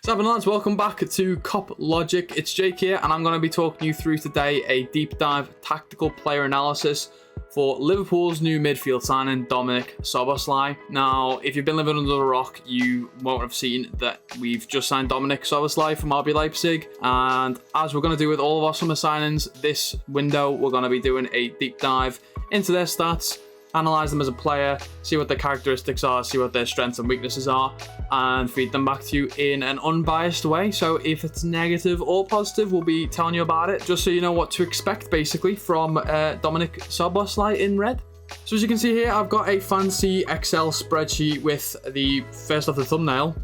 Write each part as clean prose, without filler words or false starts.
What's happening, lads? Welcome back to Cop Logic. It's Jake here, and I'm going to be talking you through today a deep dive tactical player analysis for Liverpool's new midfield signing, Dominik Szoboszlai. Now, if you've been living under a rock, you won't have seen that we've just signed Dominik Szoboszlai from RB Leipzig. And as we're going to do with all of our summer signings this window, we're going to be doing a deep dive into their stats, analyze them as a player, see what their characteristics are, see what their strengths and weaknesses are, and feed them back to you in an unbiased way. So if it's negative or positive, we'll be telling you about it, just so you know what to expect, basically, from Dominik Szoboszlai in red. So as you can see here, I've got a fancy Excel spreadsheet with the first off the thumbnail,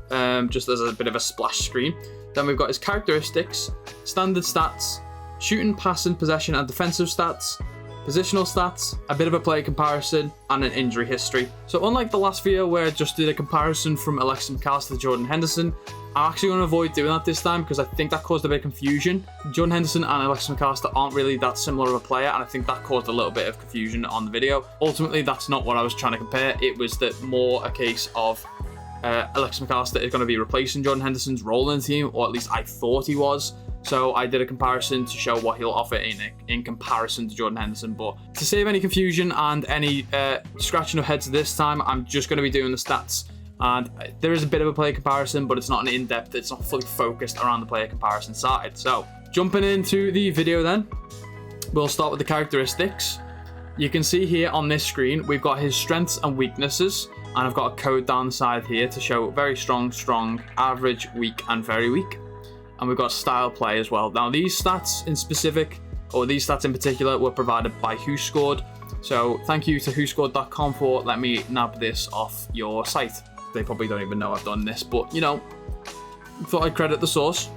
just as a bit of a splash screen. Then we've got his characteristics, standard stats, shooting, passing, possession, and defensive stats, positional stats, a bit of a player comparison, and an injury history. So unlike the last video where I just did a comparison from Alex McAllister to Jordan Henderson, I'm actually going to avoid doing that this time because I think that caused a bit of confusion. Jordan Henderson and Alex McAllister aren't really that similar of a player, and I think that caused a little bit of confusion on the video. Ultimately, that's not what I was trying to compare. It was that more a case of Alex McAllister is going to be replacing Jordan Henderson's role in the team, or at least I thought he was. So I did a comparison to show what he'll offer in comparison to Jordan Henderson. But to save any confusion and any scratching of heads this time, I'm just going to be doing the stats. And there is a bit of a player comparison, but it's not an in-depth, it's not fully focused around the player comparison side. So jumping into the video then, we'll start with the characteristics. You can see here on this screen, we've got his strengths and weaknesses. And I've got a code down the side here to show very strong, strong, average, weak, and very weak. And we've got style play as well. Now these stats in specific, or these stats in particular, were provided by WhoScored. So thank you to WhoScored.com for letting me nab this off your site. They probably don't even know I've done this, but you know, thought I'd credit the source.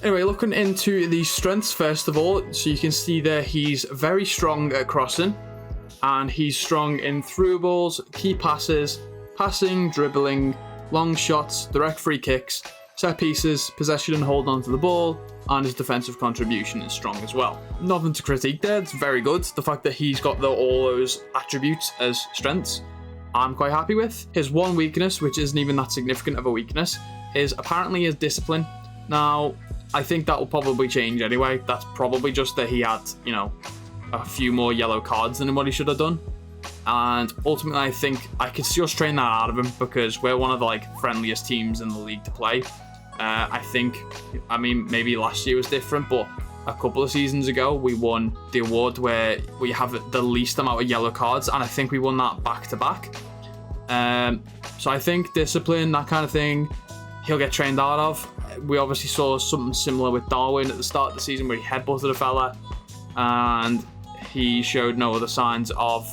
Anyway, looking into the strengths first of all, so you can see there he's very strong at crossing, and he's strong in through balls, key passes, passing, dribbling, long shots, direct free kicks, set pieces, possession and hold on to the ball, and his defensive contribution is strong as well. Nothing to critique there, it's very good. The fact that he's got all those attributes as strengths, I'm quite happy with. His one weakness, which isn't even that significant of a weakness, is apparently his discipline. Now, I think that will probably change anyway. That's probably just that he had, you know, a few more yellow cards than what he should have done. And ultimately, I think I could just train that out of him because we're one of the friendliest teams in the league to play. I mean, maybe last year was different, but a couple of seasons ago, we won the award where we have the least amount of yellow cards, and I think we won that back to back. So I think discipline, that kind of thing, he'll get trained out of. We obviously saw something similar with Darwin at the start of the season where he headbutted a fella, and he showed no other signs of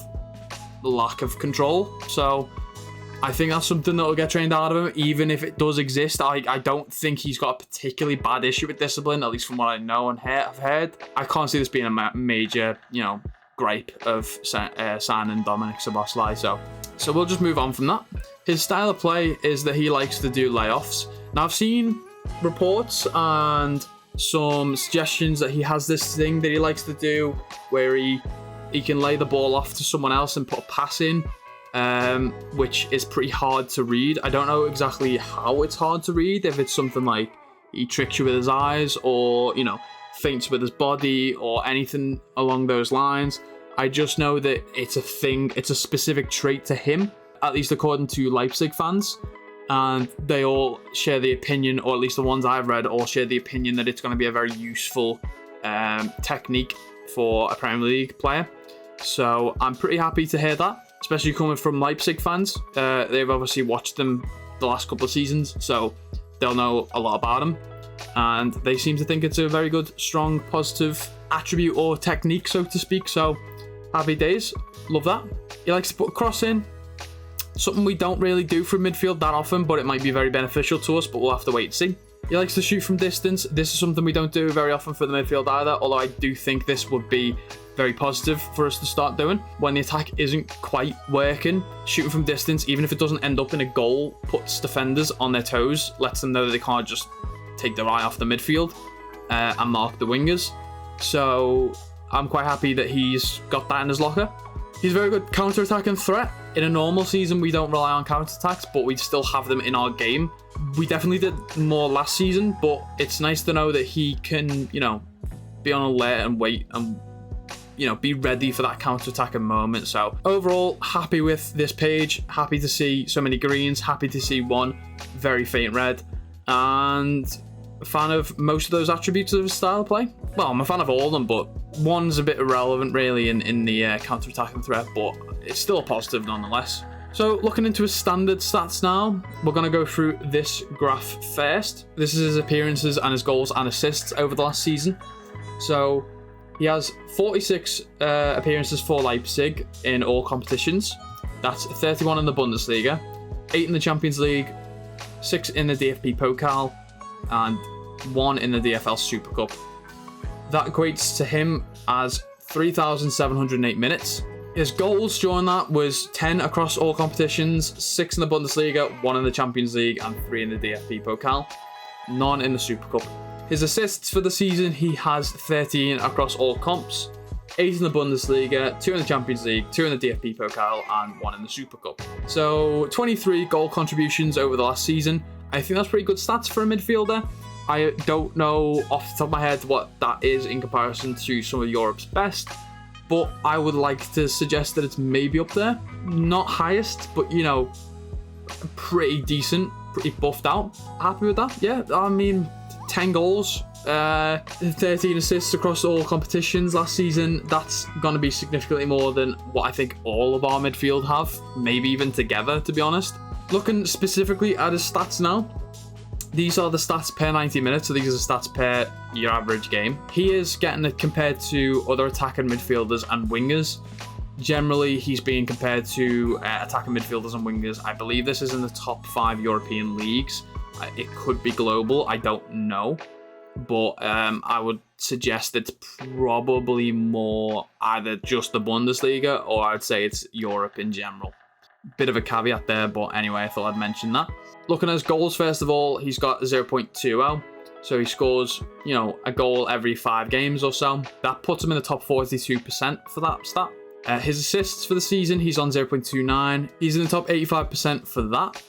lack of control. So I think that's something that will get trained out of him, even if it does exist. I don't think he's got a particularly bad issue with discipline, at least from what I know and have heard. I can't see this being a major, you know, gripe of signing Dominik Szoboszlai. So we'll just move on from that. His style of play is that he likes to do layoffs. Now I've seen reports and some suggestions that he has this thing that he likes to do where he can lay the ball off to someone else and put a pass in, which is pretty hard to read. I don't know exactly how it's hard to read, if it's something like he tricks you with his eyes or, you know, feints with his body or anything along those lines. I just know that it's a thing, it's a specific trait to him, at least according to Leipzig fans. And they all share the opinion, or at least the ones I've read, all share the opinion that it's going to be a very useful technique for a Premier League player. So I'm pretty happy to hear that, especially coming from Leipzig fans. They've obviously watched them the last couple of seasons, so they'll know a lot about him. And they seem to think it's a very good, strong, positive attribute or technique, so to speak. So happy days, love that. He likes to put a cross in. Something we don't really do from midfield that often, but it might be very beneficial to us, but we'll have to wait and see. He likes to shoot from distance. This is something we don't do very often for the midfield either, although I do think this would be very positive for us to start doing. When the attack isn't quite working, shooting from distance, even if it doesn't end up in a goal, puts defenders on their toes, lets them know that they can't just take their eye off the midfield and mark the wingers. So I'm quite happy that he's got that in his locker. He's a very good counter-attacking threat. In a normal season, we don't rely on counter-attacks, but we still have them in our game. We definitely did more last season, but it's nice to know that he can, be on alert and wait and, be ready for that counter-attacking moment. So overall, happy with this page. Happy to see so many greens. Happy to see one very faint red. And a fan of most of those attributes of his style of play. Well, I'm a fan of all of them, but one's a bit irrelevant really in the counter-attacking threat, but it's still a positive nonetheless. So looking into his standard stats now, we're going to go through this graph first. This is his appearances and his goals and assists over the last season. So he has 46 appearances for Leipzig in all competitions. That's 31 in the Bundesliga, 8 in the Champions League, 6 in the DFB Pokal, and 1 in the DFL Super Cup. That equates to him as 3,708 minutes. His goals during that was 10 across all competitions, 6 in the Bundesliga, 1 in the Champions League, and 3 in the DFB Pokal, none in the Super Cup. His assists for the season, he has 13 across all comps, 8 in the Bundesliga, 2 in the Champions League, 2 in the DFB Pokal, and 1 in the Super Cup. So 23 goal contributions over the last season. I think that's pretty good stats for a midfielder. I don't know off the top of my head what that is in comparison to some of Europe's best, but I would like to suggest that it's maybe up there. Not highest, but pretty decent, pretty buffed out. Happy with that? Yeah, I mean, 10 goals, 13 assists across all competitions last season. That's going to be significantly more than what I think all of our midfield have, maybe even together, to be honest. Looking specifically at his stats now, these are the stats per 90 minutes, so these are the stats per your average game. He is getting it compared to other attacking midfielders and wingers. Generally, he's being compared to attacking midfielders and wingers. I believe this is in the top 5 European leagues. It could be global, I don't know. But I would suggest it's probably more either just the Bundesliga, or I'd say it's Europe in general. Bit of a caveat there, but anyway, I thought I'd mention that. Looking at his goals, first of all, he's got 0.20. So he scores, a goal every 5 games or so. That puts him in the top 42% for that stat. His assists for the season, he's on 0.29. He's in the top 85% for that.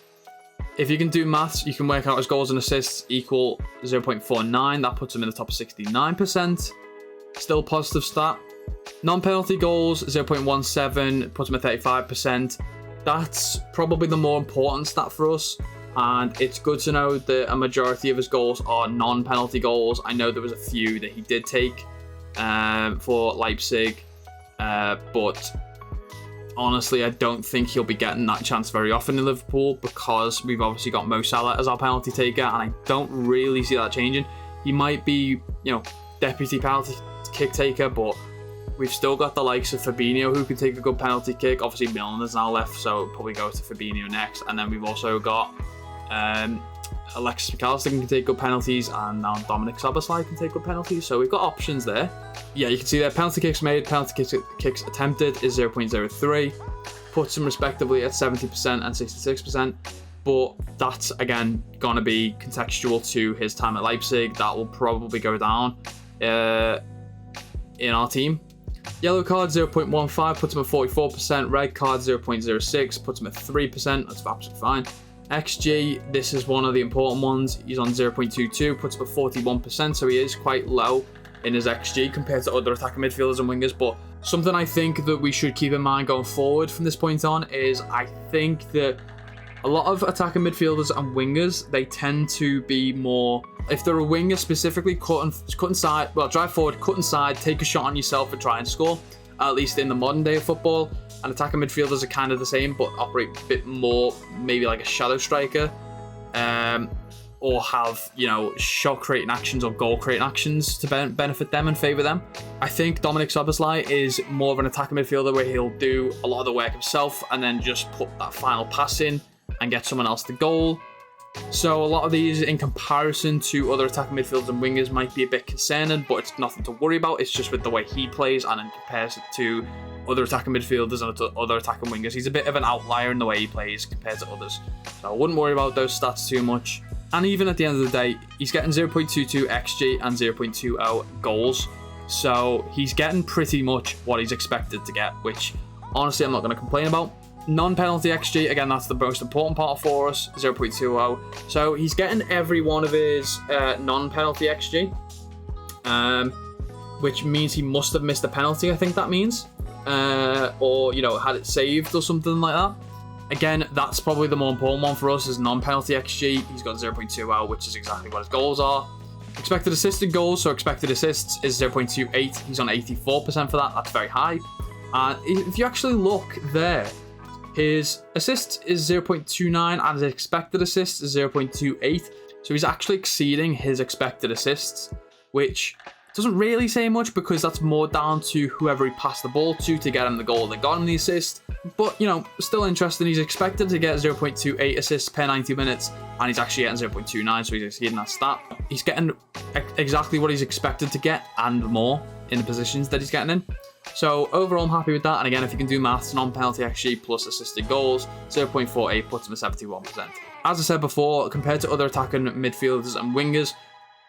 If you can do maths, you can work out his goals and assists equal 0.49. That puts him in the top 69%. Still positive stat. Non-penalty goals, 0.17, puts him at 35%. That's probably the more important stat for us. And it's good to know that a majority of his goals are non-penalty goals. I know there was a few that he did take for Leipzig, but honestly, I don't think he'll be getting that chance very often in Liverpool, because we've obviously got Mo Salah as our penalty taker, and I don't really see that changing. He might be, deputy penalty kick taker, but we've still got the likes of Fabinho who can take a good penalty kick. Obviously, Milner's now left, so it'll probably go to Fabinho next. And then we've also got Alexis McAllister can take good penalties, and now Dominik Szoboszlai can take good penalties. So we've got options there. Yeah, you can see there, penalty kicks made, penalty kicks attempted is 0.03. Puts them respectively at 70% and 66%. But that's, again, going to be contextual to his time at Leipzig. That will probably go down in our team. Yellow card 0.15 puts him at 44%. Red card 0.06 puts him at 3%. That's absolutely fine. XG, this is one of the important ones. He's on 0.22, puts him at 41%, so he is quite low in his XG compared to other attacking midfielders and wingers. But something I think that we should keep in mind going forward from this point on is I think that a lot of attacking midfielders and wingers, they tend to be more, if they're a winger specifically, cut inside, drive forward, cut inside, take a shot on yourself and try and score, at least in the modern day of football. And attacking midfielders are kind of the same, but operate a bit more, maybe like a shadow striker, or have, shot creating actions or goal creating actions to benefit them and favour them. I think Dominik Szoboszlai is more of an attacking midfielder where he'll do a lot of the work himself and then just put that final pass in and get someone else to goal. So a lot of these, in comparison to other attacking midfielders and wingers, might be a bit concerning, but it's nothing to worry about. It's just with the way he plays and in comparison to other attacking midfielders and other attacking wingers. He's a bit of an outlier in the way he plays compared to others. So I wouldn't worry about those stats too much. And even at the end of the day, he's getting 0.22 XG and 0.20 goals. So he's getting pretty much what he's expected to get, which honestly I'm not going to complain about. Non-penalty XG, again, that's the most important part for us, 0.20. So he's getting every one of his non-penalty XG, which means he must have missed a penalty, I think that means. Or, you know, had it saved or something like that. Again, that's probably the more important one for us, is non-penalty XG. He's got 0.20, which is exactly what his goals are. Expected assisted goals, so expected assists is 0.28. He's on 84% for that. That's very high. And if you actually look there, his assists is 0.29 and his expected assists is 0.28. So he's actually exceeding his expected assists, which doesn't really say much because that's more down to whoever he passed the ball to get him the goal that got him the assist. But, you know, still interesting. He's expected to get 0.28 assists per 90 minutes and he's actually getting 0.29, so he's exceeding that stat. He's getting exactly what he's expected to get and more in the positions that he's getting in. So overall, I'm happy with that. And again, if you can do maths, non-penalty XG plus assisted goals, 0.48 puts him at 71%. As I said before, compared to other attacking midfielders and wingers,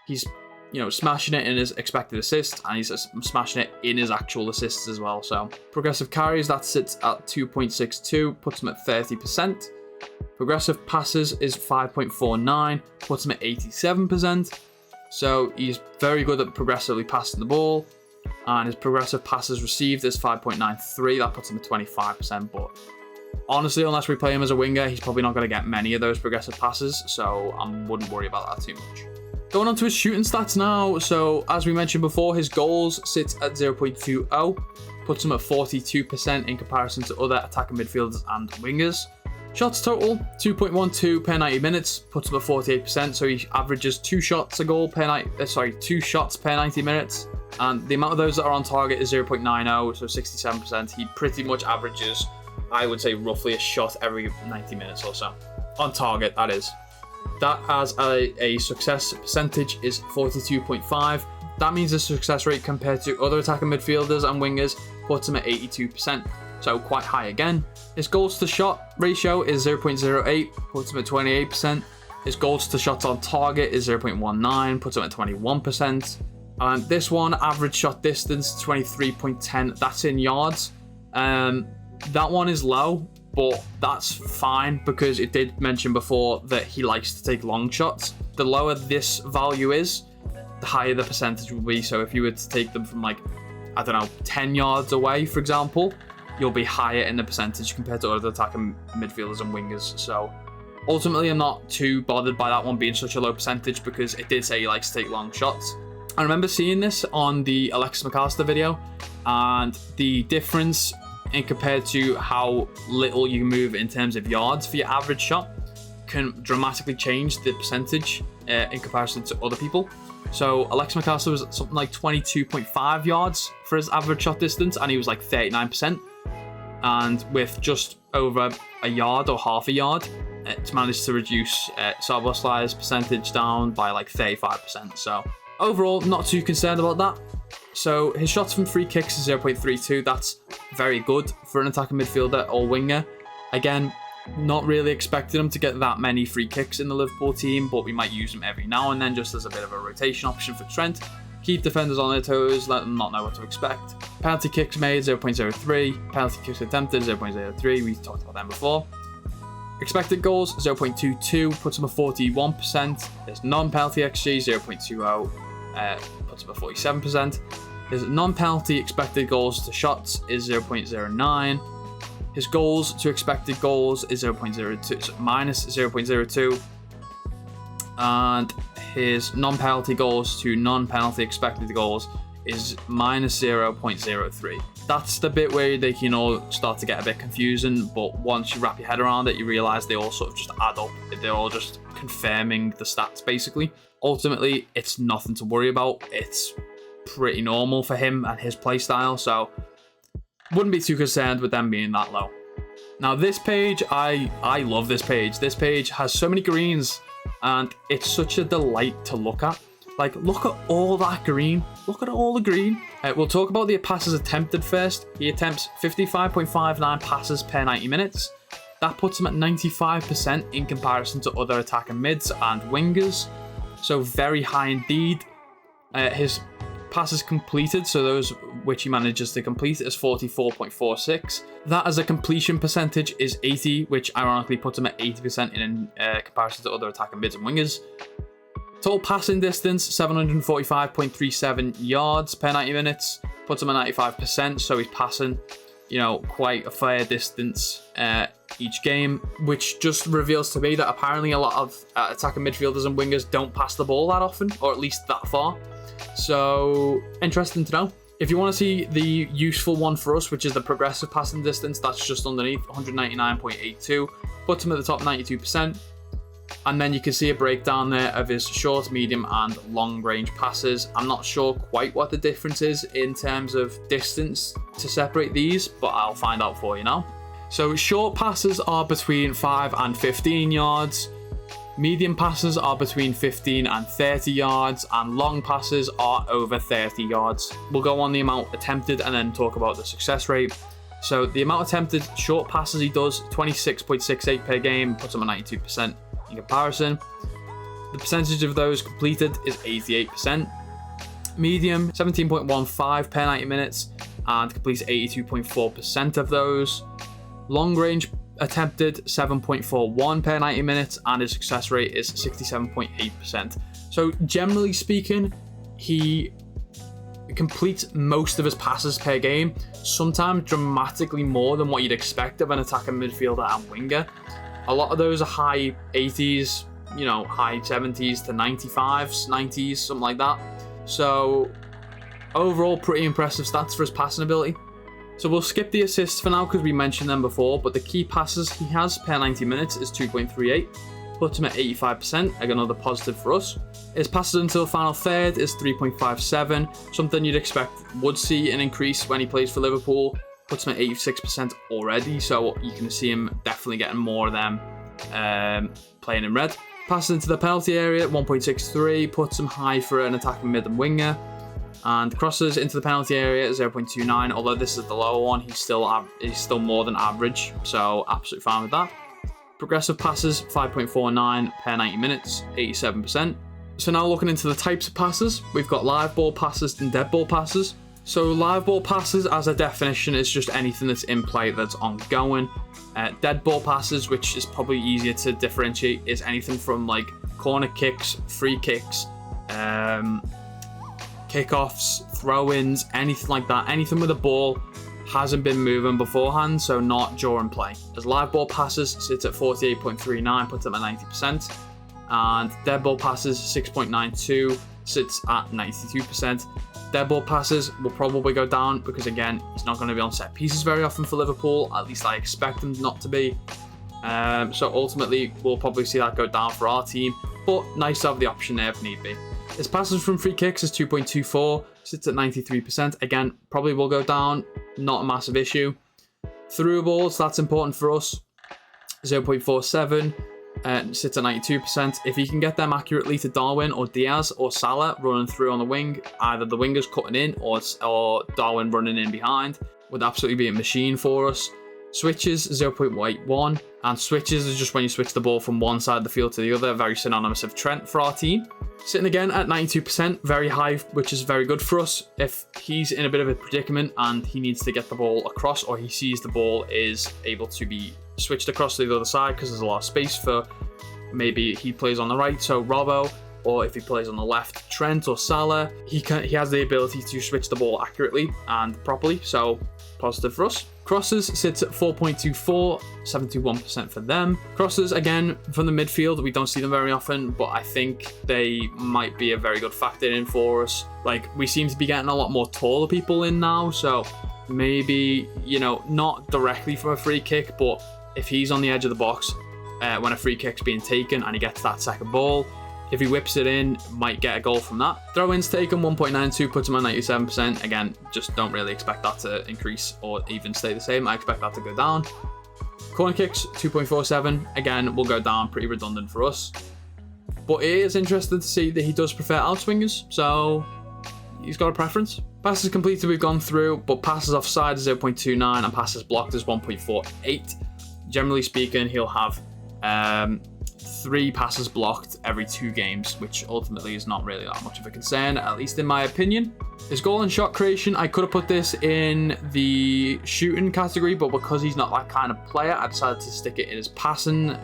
he's, you know, smashing it in his expected assists and he's smashing it in his actual assists as well. So progressive carries, that sits at 2.62, puts him at 30%. Progressive passes is 5.49, puts him at 87%. So he's very good at progressively passing the ball. And his progressive passes received is 5.93. That puts him at 25%. But honestly, unless we play him as a winger, he's probably not going to get many of those progressive passes. So I wouldn't worry about that too much. Going on to his shooting stats now. So as we mentioned before, his goals sits at 0.20. Puts him at 42% in comparison to other attacking midfielders and wingers. Shots total, 2.12 per 90 minutes, puts him at 48%. So he averages 2 shots per 90 minutes. And the amount of those that are on target is 0.90, so 67%. He pretty much averages, I would say, roughly a shot every 90 minutes or so. On target, that is. That as a success percentage is 42.5. That means the success rate compared to other attacking midfielders and wingers puts him at 82%. So quite high again. His goals to shot ratio is 0.08, puts him at 28%. His goals to shots on target is 0.19, puts him at 21%. And this one, average shot distance, 23.10. That's in yards. That one is low, but that's fine because it did mention before that he likes to take long shots. The lower this value is, the higher the percentage will be. So if you were to take them from, like, I don't know, 10 yards away, for example, you'll be higher in the percentage compared to other attacking midfielders and wingers. So ultimately, I'm not too bothered by that one being such a low percentage because it did say he likes to take long shots. I remember seeing this on the Alexis McAllister video, and the difference in compared to how little you move in terms of yards for your average shot can dramatically change the percentage in comparison to other people. So Alexis McAllister was something like 22.5 yards for his average shot distance, and he was like 39%. And with just over a yard or half a yard, it's managed to reduce Szoboszlai's percentage down by like 35%. So overall, not too concerned about that. So his shots from free kicks is 0.32. That's very good for an attacking midfielder or winger. Again, not really expecting him to get that many free kicks in the Liverpool team, but we might use him every now and then just as a bit of a rotation option for Trent. Keep defenders on their toes, let them not know what to expect. Penalty kicks made, 0.03. Penalty kicks attempted, 0.03. We talked about them before. Expected goals, 0.22, puts him at 41%. His non-penalty XG, 0.20, puts him at 47%. His non-penalty expected goals to shots is 0.09. His goals to expected goals is 0.02, so minus 0.02. And his non-penalty goals to non-penalty expected goals is minus 0.03. That's the bit where they can all start to get a bit confusing, but once you wrap your head around it, you realize they all sort of just add up. They're all just confirming the stats, basically. Ultimately, it's nothing to worry about. It's pretty normal for him and his play style, so wouldn't be too concerned with them being that low. Now, this page, I love this page. This page has so many greens, and it's such a delight to look at. Like, look at all that green. Look at all the green. We'll talk about the passes attempted first. He attempts 55.59 passes per 90 minutes. That puts him at 95% in comparison to other attacking mids and wingers. So very high indeed. His passes completed, so those which he manages to complete, is 44.46. That as a completion percentage is 80, which ironically puts him at 80% in comparison to other attacking mids and wingers. Total passing distance, 745.37 yards per 90 minutes, puts him at 95%, so he's passing, you know, quite a fair distance each game, which just reveals to me that apparently a lot of attacking midfielders and wingers don't pass the ball that often, or at least that far. So, interesting to know. If you want to see the useful one for us, which is the progressive passing distance, that's just underneath, 199.82, puts him at the top 92%. And then you can see a breakdown there of his short, medium, and long range passes. I'm not sure quite what the difference is in terms of distance to separate these, but I'll find out for you now. So short passes are between 5 and 15 yards. Medium passes are between 15 and 30 yards, and long passes are over 30 yards. We'll go on the amount attempted and then talk about the success rate. So the amount attempted short passes he does, 26.68 per game, puts him at 92%. In comparison, the percentage of those completed is 88%. Medium, 17.15 per 90 minutes and completes 82.4% of those. Long range attempted, 7.41 per 90 minutes, and his success rate is 67.8%. So generally speaking, he completes most of his passes per game, sometimes dramatically more than what you'd expect of an attacking midfielder and winger. A lot of those are high 80s, you know, high 70s to 95s, 90s, something like that. So overall, pretty impressive stats for his passing ability. So we'll skip the assists for now because we mentioned them before, but the key passes he has per 90 minutes is 2.38, puts him at 85%, again another positive for us. His passes until final third is 3.57, something you'd expect would see an increase when he plays for Liverpool. Puts him at 86% already, so you can see him definitely getting more of them playing in red. Passes into the penalty area, 1.63, puts him high for an attacking mid and winger. And crosses into the penalty area, 0.29, although this is the lower one, he's still more than average, so absolutely fine with that. Progressive passes, 5.49 per 90 minutes, 87%. So now looking into the types of passes, we've got live ball passes and dead ball passes. So live ball passes, as a definition, is just anything that's in play that's ongoing. Dead ball passes, which is probably easier to differentiate, is anything from like corner kicks, free kicks, kickoffs, throw-ins, anything like that. Anything with a ball hasn't been moving beforehand, so not during play. As live ball passes sits at 48.39, puts them at 90%. And dead ball passes, 6.92, sits at 92%. Dead ball passes will probably go down because, again, he's not going to be on set pieces very often for Liverpool. At least I expect him not to be. So ultimately, we'll probably see that go down for our team. But nice to have the option there if need be. His passes from free kicks is 2.24, sits at 93%. Again, probably will go down. Not a massive issue. Through balls, that's important for us. 0.47. Sits at 92%. If he can get them accurately to Darwin or Diaz or Salah running through on the wing, either the wingers cutting in or Darwin running in behind, would absolutely be a machine for us. Switches, 0.81, and switches is just when you switch the ball from one side of the field to the other, very synonymous of Trent for our team. Sitting again at 92%, very high, which is very good for us. If he's in a bit of a predicament and he needs to get the ball across, or he sees the ball is able to be switched across to the other side because there's a lot of space for maybe he plays on the right, so Robbo, or if he plays on the left, Trent or Salah, he has the ability to switch the ball accurately and properly, so positive for us. Crosses sits at 4.24, 71% for them. Crosses, again, from the midfield, we don't see them very often, but I think they might be a very good factor in for us. Like, we seem to be getting a lot more taller people in now, so maybe, you know, not directly from a free kick, but if he's on the edge of the box when a free kick's being taken and he gets that second ball, if he whips it in, might get a goal from that. Throw-ins taken, 1.92, puts him at 97%. Again, just don't really expect that to increase or even stay the same. I expect that to go down. Corner kicks, 2.47. Again, will go down, pretty redundant for us. But it is interesting to see that he does prefer outswingers, so he's got a preference. Passes completed we've gone through, but passes offside is 0.29 and passes blocked is 1.48. Generally speaking, he'll have 3 passes blocked every 2 games, which ultimately is not really that much of a concern, at least in my opinion. His goal and shot creation, I could have put this in the shooting category, but because he's not that kind of player, I decided to stick it in his passing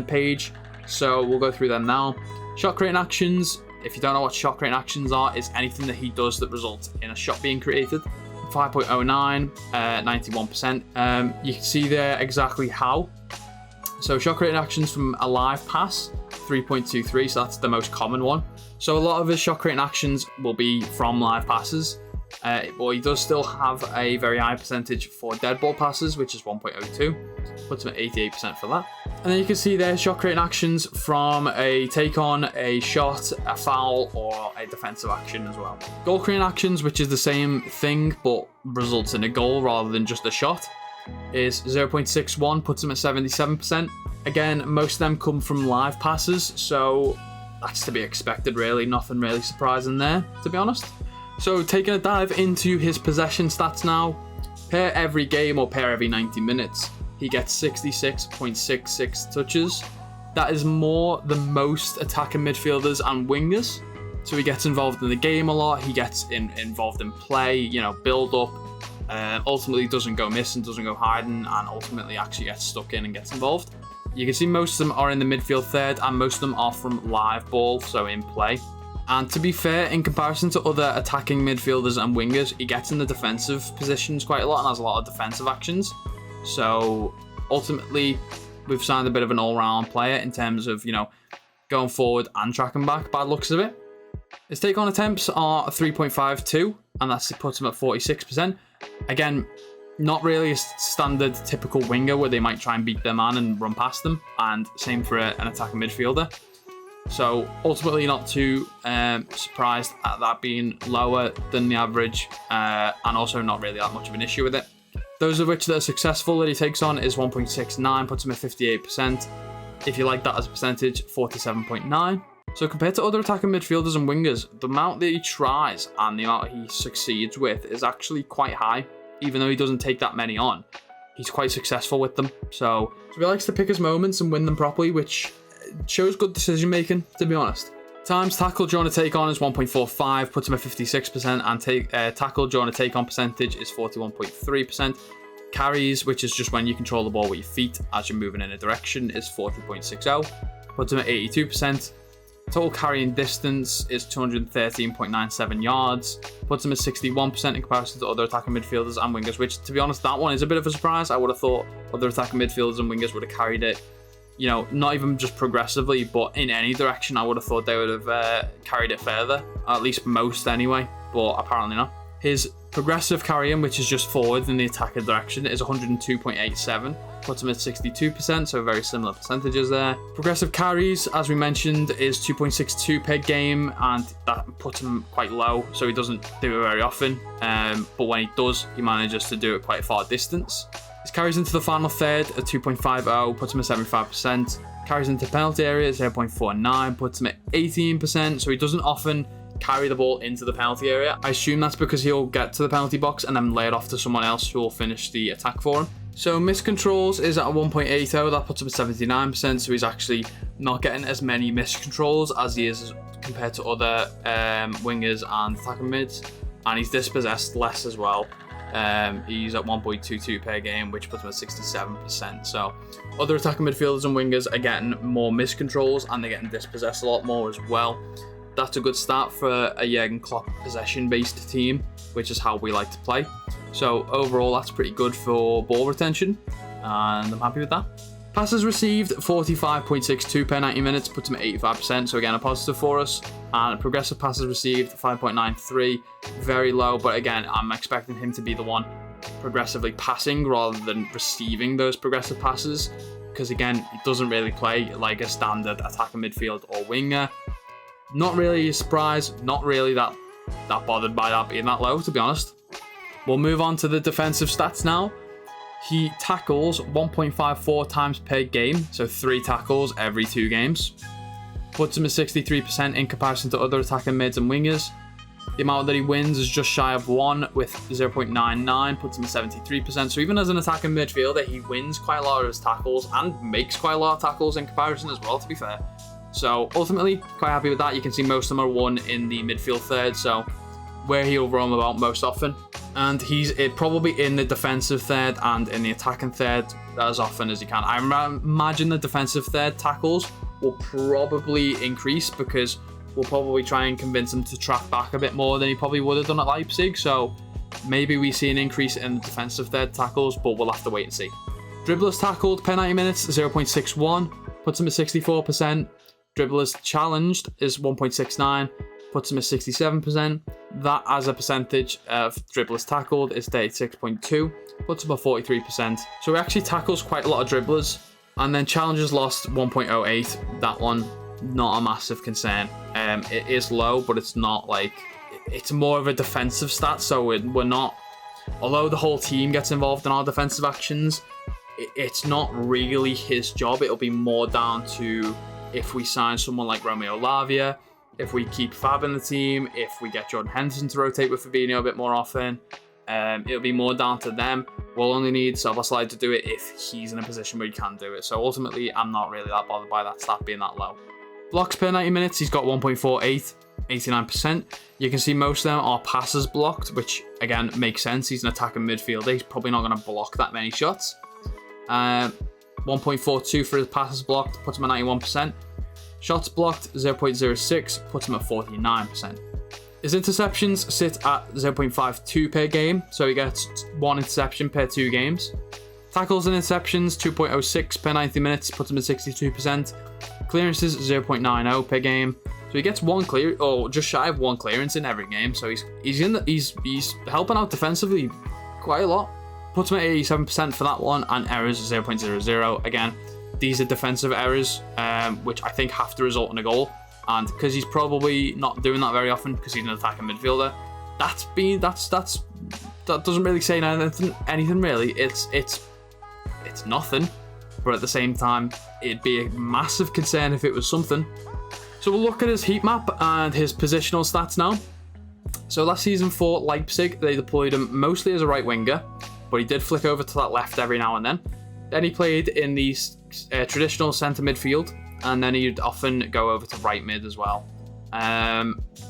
page. So we'll go through them now. Shot creating actions. If you don't know what shot creating actions are, it's anything that he does that results in a shot being created. 5.09, 91%. You can see there exactly how. So shot creating actions from a live pass, 3.23, so that's the most common one. So a lot of his shot creating actions will be from live passes, but he does still have a very high percentage for dead ball passes, which is 1.02, puts him at 88% for that. And then you can see there shot creating actions from a take on, a shot, a foul, or a defensive action as well. Goal creating actions, which is the same thing but results in a goal rather than just a shot, is 0.61, puts him at 77%. Again, most of them come from live passes, so that's to be expected really. Nothing really surprising there, to be honest. So taking a dive into his possession stats now. Per every game or per every 90 minutes, he gets 66.66 touches. That is more than most attacking midfielders and wingers. So he gets involved in the game a lot. He gets involved in play, build up. Ultimately doesn't go missing, doesn't go hiding, and ultimately actually gets stuck in and gets involved. You can see most of them are in the midfield third, and most of them are from live ball, so in play. And to be fair, in comparison to other attacking midfielders and wingers, he gets in the defensive positions quite a lot and has a lot of defensive actions. So ultimately, we've signed a bit of an all-round player in terms of, going forward and tracking back by the looks of it. His take-on attempts are 3.52, and that puts him at 46%. Again, not really a standard typical winger where they might try and beat their man and run past them, and same for an attacking midfielder. So ultimately not too surprised at that being lower than the average, and also not really that much of an issue with it. Those of which that are successful that he takes on is 1.69, puts him at 58%. If you like that as a percentage, 47.9. So compared to other attacking midfielders and wingers, the amount that he tries and the amount he succeeds with is actually quite high. Even though he doesn't take that many on, he's quite successful with them. So he likes to pick his moments and win them properly, which shows good decision making, to be honest. Times tackled during a take on is 1.45, puts him at 56%, and tackled during a take on percentage is 41.3%. Carries, which is just when you control the ball with your feet as you're moving in a direction, is 40.60, puts him at 82%. Total carrying distance is 213.97 yards, puts him at 61% in comparison to other attacking midfielders and wingers, which, to be honest, that one is a bit of a surprise. I would have thought other attacking midfielders and wingers would have carried it, not even just progressively, but in any direction. I would have thought they would have carried it further, at least most anyway, but apparently not. His progressive carrying, which is just forward in the attacking direction, is 102.87, puts him at 62%, so very similar percentages there. Progressive carries, as we mentioned, is 2.62 per game, and that puts him quite low, so he doesn't do it very often, but when he does, he manages to do it quite far distance. His carries into the final third at 2.50, puts him at 75%. Carries into penalty area at 0.49, puts him at 18%, so he doesn't often carry the ball into the penalty area. I assume that's because he'll get to the penalty box and then lay it off to someone else who will finish the attack for him. So miscontrols is at 1.80, that puts him at 79%, so he's actually not getting as many miscontrols as he is compared to other wingers and attacking mids, and he's dispossessed less as well. He's at 1.22 per game, which puts him at 67%. So other attacking midfielders and wingers are getting more miscontrols and they're getting dispossessed a lot more as well. That's a good start for a Jurgen Klopp possession-based team, which is how we like to play. So overall, that's pretty good for ball retention, and I'm happy with that. Passes received, 45.62 per 90 minutes, puts him at 85%, so again, a positive for us. And progressive passes received, 5.93, very low, but again, I'm expecting him to be the one progressively passing rather than receiving those progressive passes, because again, he doesn't really play like a standard attacking midfield or winger. Not really a surprise, not really that bothered by that being that low, to be honest. We'll move on to the defensive stats now. He tackles 1.54 times per game, so 3 tackles every 2 games. Puts him at 63% in comparison to other attacking mids and wingers. The amount that he wins is just shy of 1 with 0.99, puts him at 73%. So even as an attacking midfielder, he wins quite a lot of his tackles and makes quite a lot of tackles in comparison as well, to be fair. So ultimately, quite happy with that. You can see most of them are won in the midfield third, so where he'll roam about most often. And he's probably in the defensive third and in the attacking third as often as he can. I imagine the defensive third tackles will probably increase because we'll probably try and convince him to track back a bit more than he probably would have done at Leipzig. So maybe we see an increase in the defensive third tackles, but we'll have to wait and see. Dribblers tackled per 90 minutes, 0.61, puts him at 64%. Dribblers challenged is 1.69, puts him at 67%. That as a percentage of dribblers tackled is 36.2, puts him at 43%. So he actually tackles quite a lot of dribblers. And then challenges lost 1.08. That one, not a massive concern. It is low, but it's not like, it's more of a defensive stat. So we're not, although the whole team gets involved in our defensive actions, it's not really his job. It'll be more down to if we sign someone like Romeo Lavia, if we keep Fab in the team, if we get Jordan Henderson to rotate with Fabinho a bit more often. It'll be more down to them. We'll only need Szoboszlai to do it if he's in a position where he can do it. So ultimately, I'm not really that bothered by that stat being that low. Blocks per 90 minutes, he's got 1.48, 89%. You can see most of them are passes blocked, which again makes sense. He's an attacking midfielder. He's probably not going to block that many shots. 1.42 for his passes blocked, puts him at 91%. Shots blocked, 0.06, puts him at 49%. His interceptions sit at 0.52 per game, so he gets 1 interception per 2 games. Tackles and interceptions, 2.06 per 90 minutes, puts him at 62%. Clearances, 0.90 per game. So he gets one clear, or just shy of 1 clearance in every game. So he's helping out defensively quite a lot. Puts him at 87% for that one, and errors 0.00. Again, these are defensive errors, which I think have to result in a goal. And because he's probably not doing that very often, because he's an attacking midfielder, that doesn't really say anything really. It's nothing, but at the same time, it'd be a massive concern if it was something. So we'll look at his heat map and his positional stats now. So last season for Leipzig, they deployed him mostly as a right winger, but he did flick over to that left every now and then. Then he played in the traditional centre midfield, and then he'd often go over to right mid as well.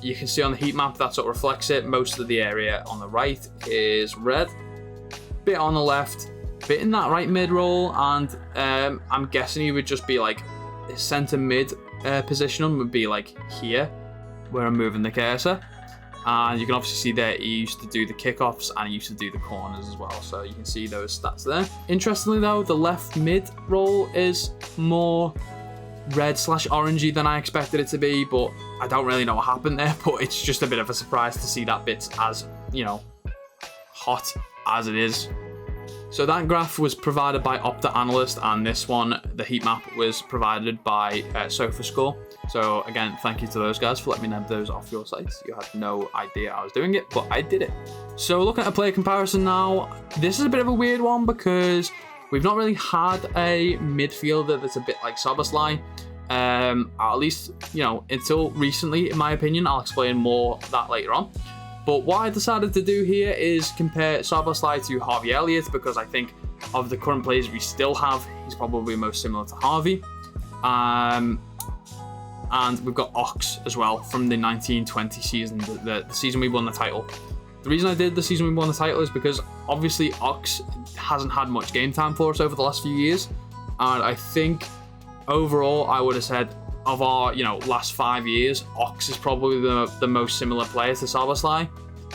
You can see on the heat map that sort of reflects it. Most of the area on the right is red, bit on the left, bit in that right mid role, and I'm guessing he would just be like his centre mid position would be like here, where I'm moving the cursor. And you can obviously see there he used to do the kickoffs and he used to do the corners as well. So you can see those stats there. Interestingly though, the left mid role is more red/orangey than I expected it to be, but I don't really know what happened there. But it's just a bit of a surprise to see that bit as, you know, hot as it is. So that graph was provided by Opta Analyst, and this one, the heat map, was provided by SofaScore. So again, thank you to those guys for letting me nab those off your sites. You had no idea I was doing it, but I did it. So looking at a player comparison now, this is a bit of a weird one because we've not really had a midfielder that's a bit like Szoboszlai. At least, you know, until recently, in my opinion. I'll explain more of that later on. But what I decided to do here is compare Szoboszlai to Harvey Elliott, because I think of the current players we still have, he's probably most similar to Harvey. And we've got Ox as well from the 1920 season, the season we won the title. The reason I did the season we won the title is because obviously Ox hasn't had much game time for us over the last few years. And I think overall I would have said of our, you know, last 5 years, Ox is probably the most similar player to Szoboszlai.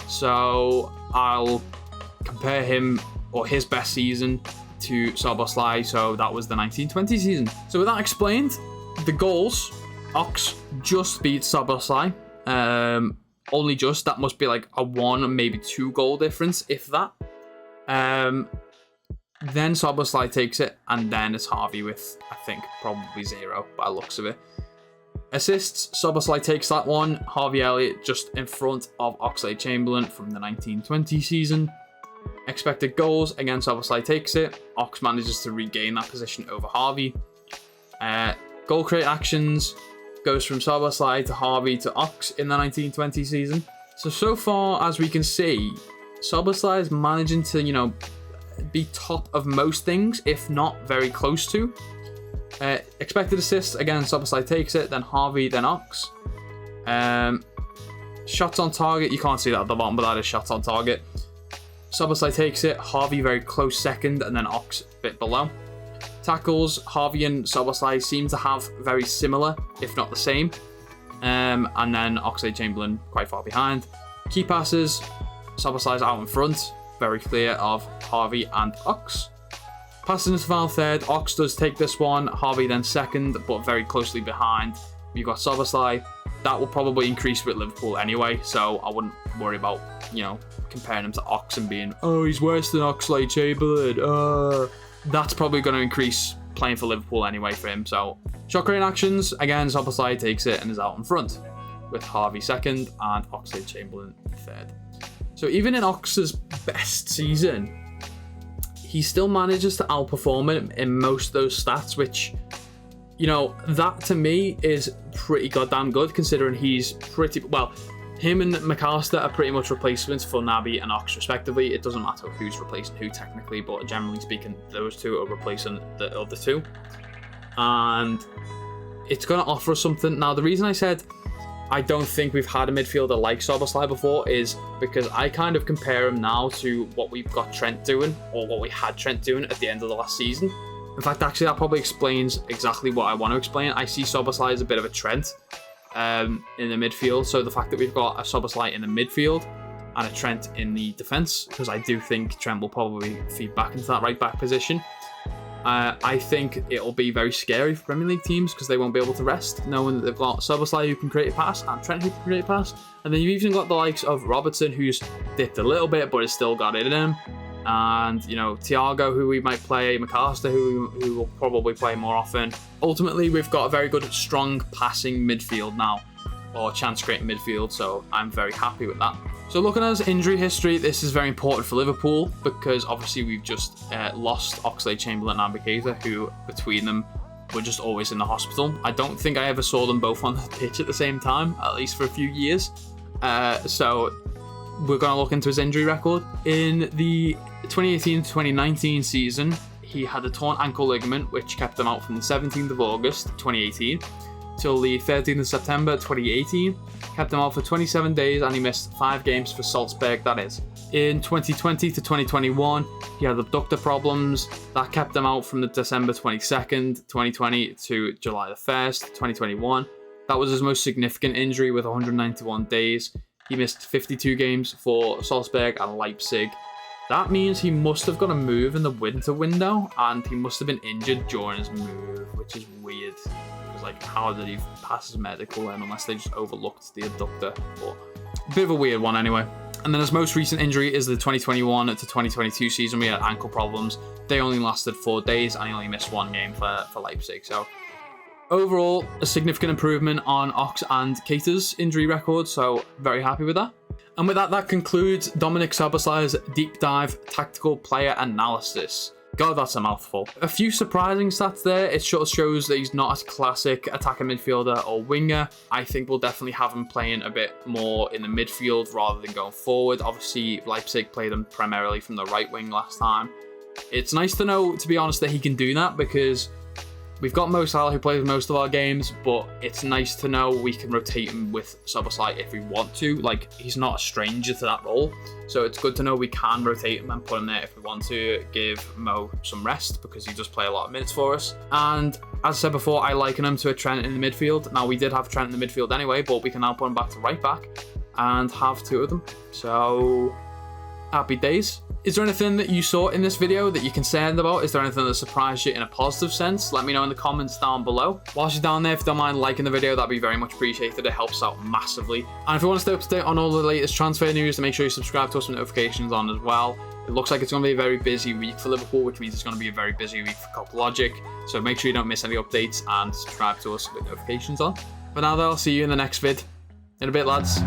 So I'll compare him, or his best season, to Szoboszlai. So that was the 1920 season. So with that explained, the goals, Ox just beat Szoboszlai. Only just. That must be like a 1, maybe 2 goal difference, if that. Then Szoboszlai takes it, and then it's Harvey with, I think, probably 0 by the looks of it. Assists, Szoboszlai takes that one. Harvey Elliott just in front of Oxlade-Chamberlain from the 1920 season. Expected goals, again, Szoboszlai takes it. Ox manages to regain that position over Harvey. Goal create actions goes from Szoboszlai to Harvey to Ox in the 1920 season. So far as we can see, Szoboszlai is managing to, be top of most things, if not very close to. Expected assists, again, Szoboszlai takes it, then Harvey, then Ox. Shots on target, you can't see that at the bottom, but that is shots on target. Szoboszlai takes it, Harvey very close second, and then Ox a bit below. Tackles, Harvey and Szoboszlai seem to have very similar, if not the same. And then Oxlade-Chamberlain quite far behind. Key passes, Szoboszlai's out in front, very clear of Harvey and Ox. Passes into final third, Ox does take this one, Harvey then second, but very closely behind. You've got Szoboszlai. That will probably increase with Liverpool anyway, so I wouldn't worry about, comparing him to Ox and being, oh, he's worse than Oxlade-Chamberlain. That's probably going to increase playing for Liverpool anyway for him. So, shot creating actions, again, Szoboszlai takes it and is out in front, with Harvey second and Oxlade-Chamberlain third. So even in Ox's best season, he still manages to outperform him in most of those stats, which, that to me is pretty goddamn good, considering he's him and McAllister are pretty much replacements for Naby and Ox respectively. It doesn't matter who's replacing who technically, but generally speaking, those two are replacing the other two. And it's going to offer us something. Now, the reason I said I don't think we've had a midfielder like Szoboszlai before is because I kind of compare him now to what we've got Trent doing, or what we had Trent doing at the end of the last season. In fact, actually, that probably explains exactly what I want to explain. I see Szoboszlai as a bit of a Trent in the midfield. So the fact that we've got a Szoboszlai in the midfield and a Trent in the defence, because I do think Trent will probably feed back into that right back position. I think it'll be very scary for Premier League teams because they won't be able to rest, knowing that they've got Szoboszlai who can create a pass and Trent who can create a pass. And then you've even got the likes of Robertson, who's dipped a little bit but has still got it in him. And, Thiago, who we might play, McAllister, who will probably play more often. Ultimately, we've got a very good, strong passing midfield now, or chance-creating midfield, so I'm very happy with that. So looking at his injury history, this is very important for Liverpool, because obviously we've just lost Oxlade-Chamberlain and Naby Keita, who, between them, were just always in the hospital. I don't think I ever saw them both on the pitch at the same time, at least for a few years. So we're going to look into his injury record. In the 2018-2019 season, he had a torn ankle ligament, which kept him out from the 17th of August 2018 till the 13th of September 2018. Kept him out for 27 days, and he missed 5 games for Salzburg, that is. In 2020 to 2021, he had abductor problems. That kept him out from the December 22nd, 2020 to July the 1st, 2021. That was his most significant injury with 191 days. He missed 52 games for Salzburg and Leipzig. That means he must have got a move in the winter window, and he must have been injured during his move, which is weird. Because, how did he pass his medical then, unless they just overlooked the adductor? But a bit of a weird one anyway. And then his most recent injury is the 2021 to 2022 season. We had ankle problems. They only lasted 4 days, and he only missed 1 game for Leipzig. So overall, a significant improvement on Ox and Keita's injury record, so very happy with that. And with that, that concludes Dominik Szoboszlai's deep dive tactical player analysis. God, that's a mouthful. A few surprising stats there. It sort of shows that he's not a classic attacker midfielder or winger. I think we'll definitely have him playing a bit more in the midfield rather than going forward. Obviously, Leipzig played him primarily from the right wing last time. It's nice to know, to be honest, that he can do that, because we've got Mo Salah who plays most of our games, but it's nice to know we can rotate him with Szoboszlai if we want to. He's not a stranger to that role, so it's good to know we can rotate him and put him there if we want to give Mo some rest, because he does play a lot of minutes for us. And as I said before, I liken him to a Trent in the midfield. Now, we did have Trent in the midfield anyway, but we can now put him back to right back and have 2 of them. So, happy days. Is there anything that you saw in this video that you're concerned about? Is there anything that surprised you in a positive sense? Let me know in the comments down below. Whilst you're down there, if you don't mind liking the video, that'd be very much appreciated. It helps out massively. And if you want to stay up to date on all the latest transfer news, then make sure you subscribe to us with notifications on as well. It looks like it's going to be a very busy week for Liverpool, which means it's going to be a very busy week for Cop Logic. So make sure you don't miss any updates and subscribe to us with notifications on. For now though, I'll see you in the next vid. In a bit, lads.